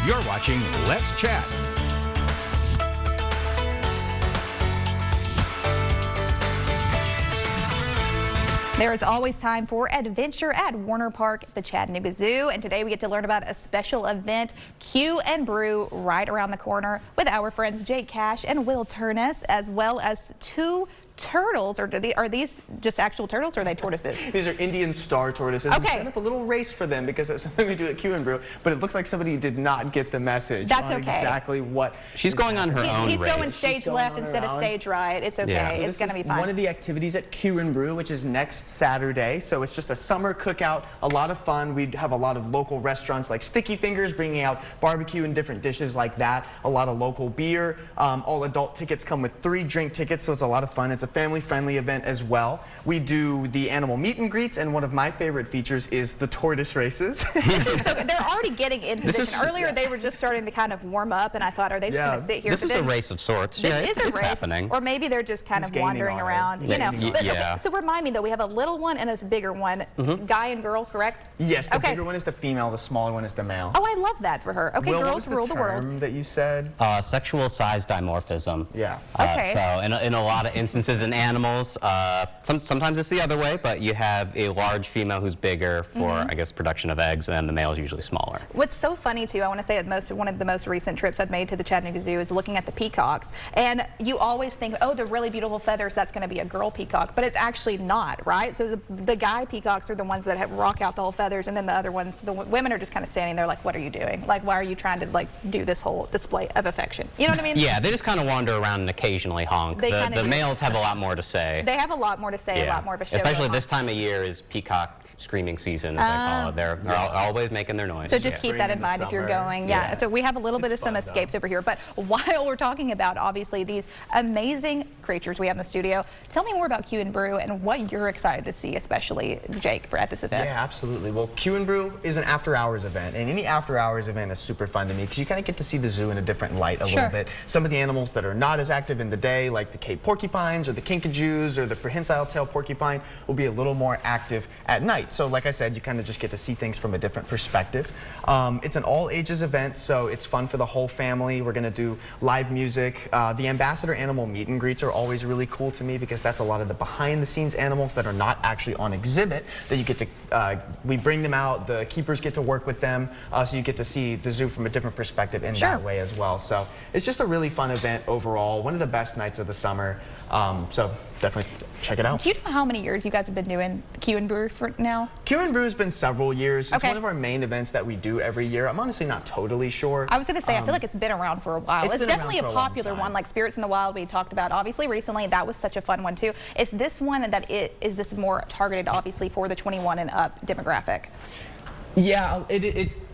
You're watching Let's Chat. There is always time for adventure at Warner Park, the Chattanooga Zoo, and today we get to learn about a special event, Q and Brew, right around the corner with our friends Jake Cash and Will Turness, as well as two turtles. Or are these just actual turtles, or are they tortoises? These are Indian star tortoises. Okay. We set up a little race for them because that's something we do at Q and Brew, but it looks like somebody did not get the message. That's on okay. Exactly what she's going on her own He's race. going stage left instead of stage right. It's okay. Yeah. So it's going to be fine. One of the activities at Q and Brew, which is next Saturday. So it's just a summer cookout, a lot of fun. We have a lot of local restaurants like Sticky Fingers bringing out barbecue and different dishes like that. A lot of local beer. All adult tickets come with 3 drink tickets, so it's a lot of fun. It's a family-friendly event as well. We do the animal meet and greets, and one of my favorite features is the tortoise races. So they're already getting in position. Earlier they were just starting to kind of warm up, and I thought, are they just going to sit here? This is a race of sorts. This is a race, happening. or maybe they're just kind of wandering around. You know. But, okay, so remind me though, we have a little one and a bigger one, guy and girl, correct? Yes, the bigger one is the female, the smaller one is the male. Oh, I love that for her. Okay, Will, girls rule the world. term that you said? Sexual size dimorphism. Yes. Okay. So in a lot of instances in animals, sometimes it's the other way, but you have a large female who's bigger for, I guess, production of eggs, and the male is usually smaller. What's so funny too, I want to say that one of the most recent trips I've made to the Chattanooga Zoo is looking at the peacocks, and you always think, oh, the really beautiful feathers, that's going to be a girl peacock, but it's actually not, right? So the guy peacocks are the ones that rock out the whole feathers, and then the other ones, the women are just kind of standing there like, what are you doing? Like, why are you trying to like do this whole display of affection? You know what I mean? Yeah, they just kind of wander around and occasionally honk. The males have a lot more to say. They have a lot more to say, a lot more of a show. Especially this time of year is peacock screaming season, as they call it. They're always making their noise. So just keep that in mind if you're going. Yeah. So we have a little bit of some escapes over here. But while we're talking about, obviously, these amazing creatures we have in the studio, tell me more about Q and Brew and what you're excited to see, especially Jake, at this event. Yeah, absolutely. Well, Q and Brew is an after-hours event, and any after-hours event is super fun to me because you kind of get to see the zoo in a different light a little bit. Some of the animals that are not as active in the day, like the Cape porcupines or the kinkajous or the prehensile tail porcupine, will be a little more active at night. So like I said, you kind of just get to see things from a different perspective. It's an all-ages event, so it's fun for the whole family. We're going to do live music. The ambassador animal meet and greets are always really cool to me because that's a lot of the behind-the-scenes animals that are not actually on exhibit that you get to, we bring them out, the keepers get to work with them, so you get to see the zoo from a different perspective in that way as well. So it's just a really fun event overall, one of the best nights of the summer, so definitely check it out. Do you know how many years you guys have been doing Q and Brew for now? Q and Brew has been several years. It's one of our main events that we do every year. I'm honestly not totally sure. I was going to say, I feel like it's been around for a while. It's definitely a popular one, like Spirits in the Wild we talked about. Obviously, recently, that was such a fun one, too. Is this one that is this more targeted, obviously, for the 21 and up demographic? Yeah,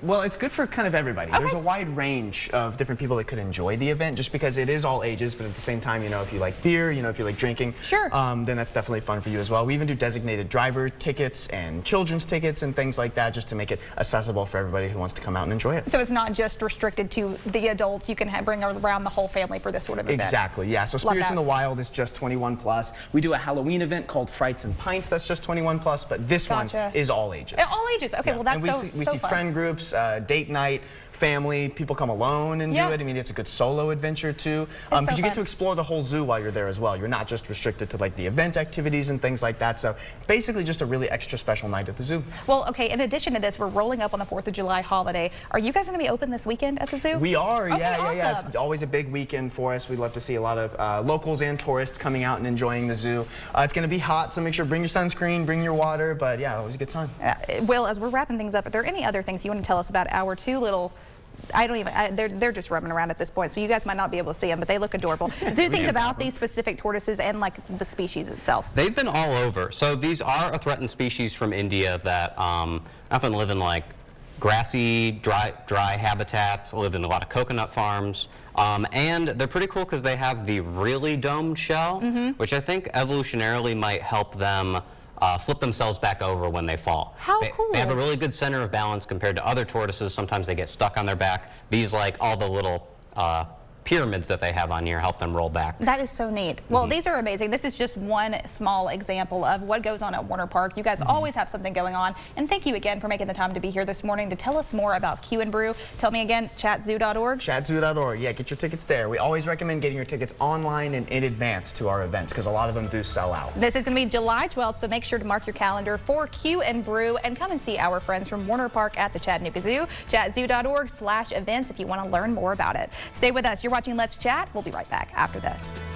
well, it's good for kind of everybody. There's a wide range of different people that could enjoy the event just because it is all ages, but at the same time, you know, if you like beer, you know, if you like drinking, then that's definitely fun for you as well. We even do designated driver tickets and children's tickets and things like that just to make it accessible for everybody who wants to come out and enjoy it. So it's not just restricted to the adults. You can bring around the whole family for this sort of event. Exactly, yeah. So Spirits in the Wild is just 21 plus. We do a Halloween event called Frights and Pints that's just 21 plus, but this one is all ages. All ages, okay, well that's we see friend groups, date night, family, people come alone and do it. I mean, it's a good solo adventure too, because you get to explore the whole zoo while you're there as well. You're not just restricted to like the event activities and things like that. So basically just a really extra special night at the zoo. Well, okay, in addition to this, we're rolling up on the 4th of July holiday. Are you guys going to be open this weekend at the zoo? We are, yeah. Awesome. It's always a big weekend for us. We love to see a lot of locals and tourists coming out and enjoying the zoo. It's going to be hot, so make sure bring your sunscreen, bring your water, but yeah, always a good time. Will, as we're wrapping things up, are there any other things you want to tell us about our two little they're just roaming around at this point, so you guys might not be able to see them, but they look adorable. Do think about these specific tortoises and like the species itself. They've been all over. So these are a threatened species from India that often live in like grassy, dry habitats, live in a lot of coconut farms, and they're pretty cool because they have the really domed shell, which I think evolutionarily might help them flip themselves back over when they fall. How cool. They have a really good center of balance compared to other tortoises. Sometimes they get stuck on their back. These, like all the little pyramids that they have on here help them roll back. That is so neat. Well, these are amazing. This is just one small example of what goes on at Warner Park. You guys always have something going on. And thank you again for making the time to be here this morning to tell us more about Q and Brew. Tell me again, chatzoo.org. Chatzoo.org. Yeah, get your tickets there. We always recommend getting your tickets online and in advance to our events because a lot of them do sell out. This is going to be July 12th, so make sure to mark your calendar for Q and Brew and come and see our friends from Warner Park at the Chattanooga Zoo. Chatzoo.org/events if you want to learn more about it. Stay with us. You're watching Let's Chat. We'll be right back after this.